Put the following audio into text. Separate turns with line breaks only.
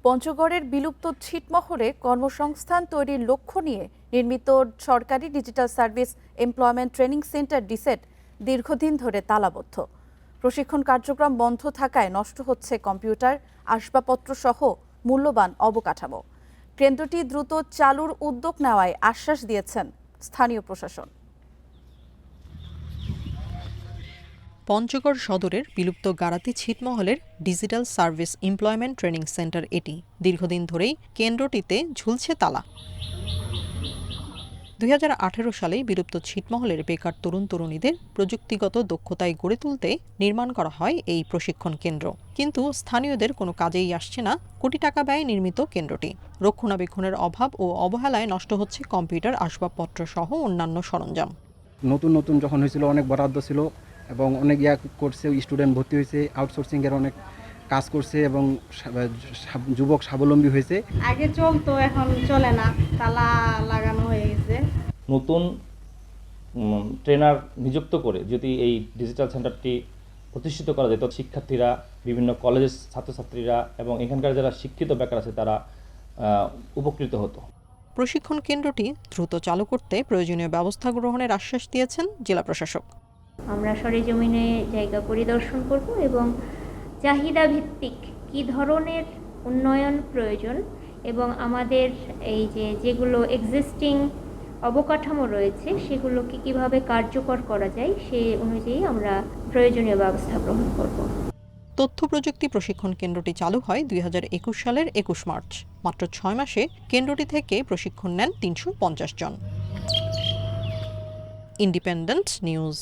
পঞ্চগড়ের বিলুপ্ত ছিটমহলে কর্মসংস্থান তৈরির লক্ষ্য নিয়ে নির্মিত সরকারি digital service employment training centre DSET দীর্ঘদিন ধরে তালাবদ্ধ। প্রশিক্ষণ কার্যক্রম বন্ধ থাকায় নষ্ট হচ্ছে কম্পিউটার, আসবাবপত্র সহ মূল্যবান অবকাঠামো। কেন্দ্রটি দ্রুত চালুর উদ্যোগ নেওয়ায় আশ্বাস দিয়েছেন স্থানীয় প্রশাসন।
পঞ্চগড় সদরের বিলুপ্ত গারাতি ছিটমহলের digital service employment training centre এটি। দীর্ঘদিন ধরেই কেন্দ্রটিতে ঝুলছে তালা। 2018 সালে বিলুপ্ত ছিটমহলের বেকার তরুণ তরুণীদের প্রযুক্তিগত দক্ষতায় গড়ে তুলতে নির্মাণ করা হয় এই প্রশিক্ষণ কেন্দ্র। কিন্তু স্থানীয়দের কোনো কাজেই আসছে না কোটি টাকা ব্যয়ে নির্মিত কেন্দ্রটি। রক্ষণাবেক্ষণের অভাব ও অবহেলায় নষ্ট হচ্ছে কম্পিউটার, আসবাবপত্র সহ অন্যান্য সরঞ্জাম।
নতুন যখন হয়েছিল অনেক বরাদ্দ ছিল এবং অনেক করছে, স্টুডেন্ট ভর্তি হয়েছে, আউটসোর্সিংয়ের অনেক কাজ করছে এবং যুবক স্বাবলম্বী হয়েছে।
আগে চলতো, এখন চলে না, তালা লাগানো হয়ে গেছে।
নতুন ট্রেনার নিযুক্ত করে যদি এই ডিজিটাল সেন্টারটি প্রতিষ্ঠিত করা যেত, শিক্ষার্থীরা, বিভিন্ন কলেজের ছাত্রছাত্রীরা এবং এখানকার যারা শিক্ষিত বেকার আছে তারা উপকৃত হতো।
প্রশিক্ষণ কেন্দ্রটি দ্রুত চালু করতে প্রয়োজনীয় ব্যবস্থা গ্রহণের আশ্বাস দিয়েছেন জেলা প্রশাসক।
আমরা সরেজমিনে জায়গা পরিদর্শন করব এবং চাহিদা ভিত্তিক কী ধরনের উন্নয়ন প্রয়োজন এবং আমাদের এই যেগুলো এক্সিস্টিং অবকাঠামো রয়েছে সেগুলোকে কিভাবে কার্যকর করা যায় সে অনুযায়ী আমরা প্রয়োজনীয় ব্যবস্থা গ্রহণ করব।
তথ্য প্রযুক্তি প্রশিক্ষণ কেন্দ্রটি চালু হয় 2021 সালের 21 মার্চ। মাত্র 6 মাসে কেন্দ্রটি থেকে প্রশিক্ষণ নেন 350 জন। Independent news.